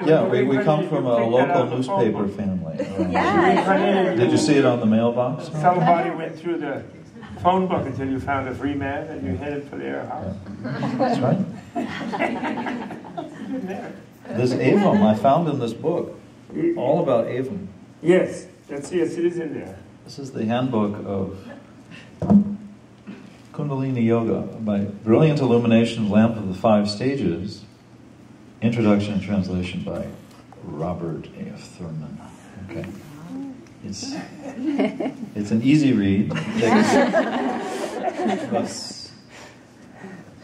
Yeah, we come from a local newspaper family. Yeah. Did you see it on the mailbox? Somebody went through the phone book until you found a free man and you headed for their house. Yeah. That's right. This Avum, I found in this book, all about Avum. Yes, yes, it is in there. This is the handbook of Kundalini Yoga by Brilliant Illumination, Lamp of the Five Stages. Introduction and translation by Robert A. Thurman. Okay. It's an easy read. It takes about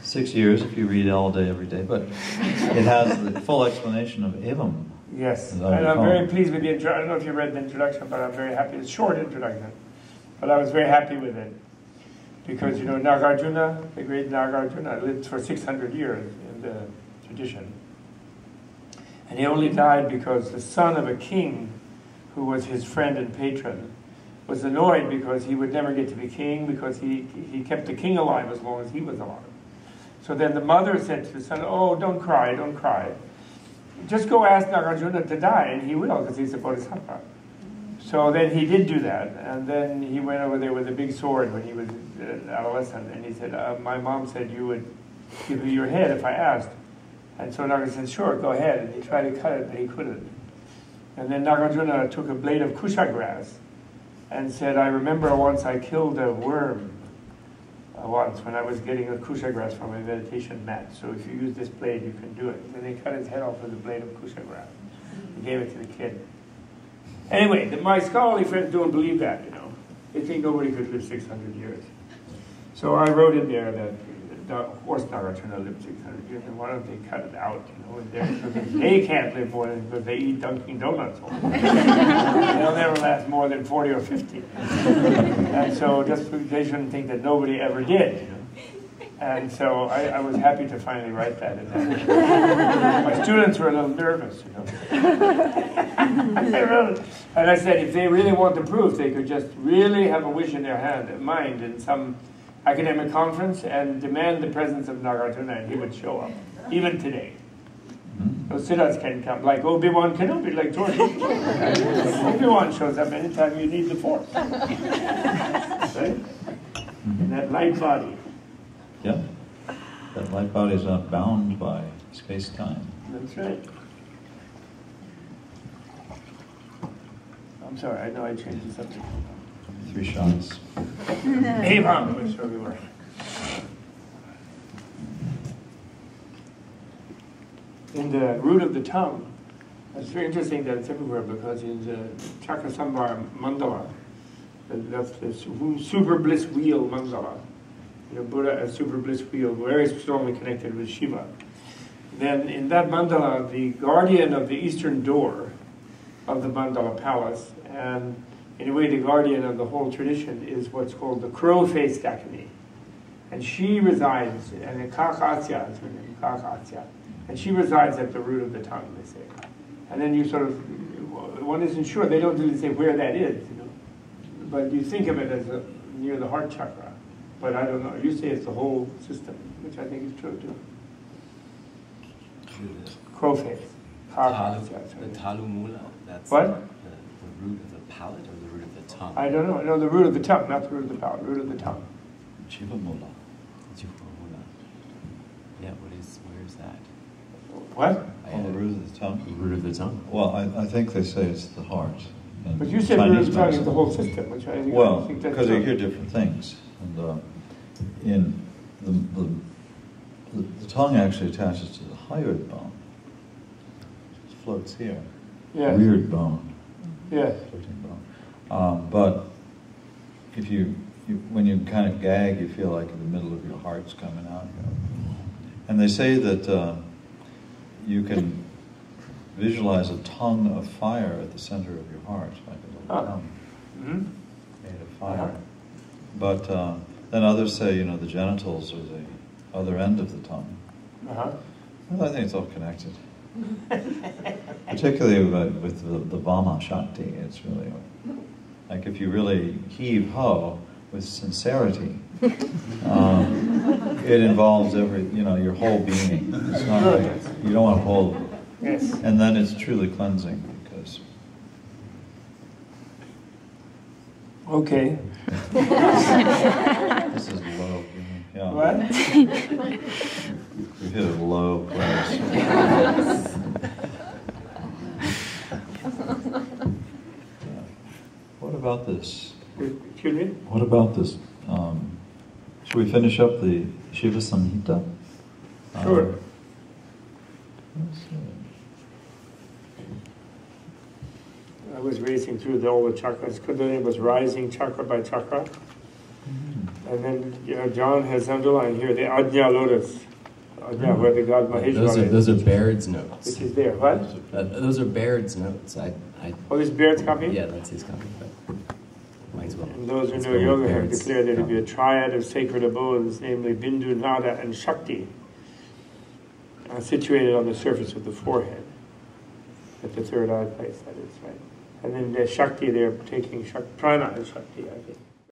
6 years if you read it all day, every day. But it has the full explanation of Avum. Yes, and I'm very pleased with the introduction. I don't know if you read the introduction, but I'm very happy. It's a short introduction, but I was very happy with it. Because, you know, Nagarjuna, the great Nagarjuna, lived for 600 years in the tradition. And he only died because the son of a king, who was his friend and patron, was annoyed because he would never get to be king, because he kept the king alive as long as he was alive. So then the mother said to the son, oh, don't cry, don't cry. Just go ask Nagarjuna to die, and he will, because he's a bodhisattva. So then he did do that, and then he went over there with a big sword when he was an adolescent, and he said, my mom said you would give me your head if I asked. And so Nagarjuna said, sure, go ahead. And he tried to cut it, but he couldn't. And then Nagarjuna took a blade of kusha grass and said, I remember once I killed a worm once when I was getting a kusha grass from a meditation mat. So if you use this blade, you can do it. And then he cut his head off with a blade of kusha grass. He gave it to the kid. Anyway, my scholarly friends don't believe that, you know. They think nobody could live 600 years. So I wrote in there that of course Nagarjuna lived 600 years, and why don't they cut it out, you know, in there, because they can't live more than, because they eat Dunkin' Donuts all day. They'll never last more than 40 or 50. And so just they shouldn't think that nobody ever did, you know. And so I was happy to finally write that in there. My students were a little nervous, you know. And I said if they really want the proof, they could just really have a wish in their mind in some academic conference and demand the presence of Nagarjuna, and he would show up, even today. Those siddhas can come, like Obi-Wan Kenobi, like George. Obi-Wan shows up anytime you need the Force. Right? In that light body. Yeah. That light body is not bound by space-time. That's right. I'm sorry, I know I changed the subject. 3 shots. Avum, which we were. In the root of the tongue, it's very interesting that it's everywhere, because in the Chakrasambar mandala, that's the super bliss wheel mandala. You know, Buddha as super bliss wheel, very strongly connected with Shiva. Then in that mandala, the guardian of the eastern door of the mandala palace, and in a way the guardian of the whole tradition, is what's called the crow-faced Dakini. And she resides, and Kakasya is her name, Kakasya. And she resides at the root of the tongue, they say. And then you sort of, one isn't sure, they don't really say where that is, you know. But you think of it as near the heart chakra. But I don't know, you say it's the whole system, which I think is true too. Crow-face. The talu mula, that's what? The root of the palate or the root of the tongue? I don't know. No, the root of the tongue, not the root of the palate, root of the tongue. Jiva mula. Jiva mula. Yeah, where is that? What? Oh, the root of the tongue? The root of the tongue. Well, I think they say it's the heart. But you said root of the tongue is the whole system, which I think, well, I think that's because true. you hear different things. And in the tongue actually attaches to the hyoid bone. It floats here. Yes. Weird bone. Yes. Floating bone. But if when you kind of gag, you feel like in the middle of your heart's coming out. And they say that you can visualize a tongue of fire at the center of your heart, like a little tongue made of fire. But then others say, you know, the genitals are the other end of the tongue. Well, I think it's all connected. Particularly with the Vama Shakti, it's really like if you really heave ho, with sincerity, it involves your whole being. It's not like, you don't want to hold. Yes. And then it's truly cleansing because. Okay. This is low. Yeah. What? We hit a low place. What about this? Excuse me? What about this? Should we finish up the Shiva Samhita? Sure. Let's see. I was racing through all the chakras. Kundalini was rising chakra by chakra. And then, John has underlined here the Ajna lotus. Ajna, where the god Maheshwara is. Those are Baird's notes. Which is there. What? Those are Baird's notes. Oh, this is Baird's copy? Yeah, that's his copy. But might as well. And those who Let's know go with yoga have Baird's declared there to be a copy. triad of sacred abodes, namely Bindu, Nada, and Shakti, situated on the surface of the forehead, at the third eye place, that is, right? And then the Shakti, they're taking Prana and Shakti, I think.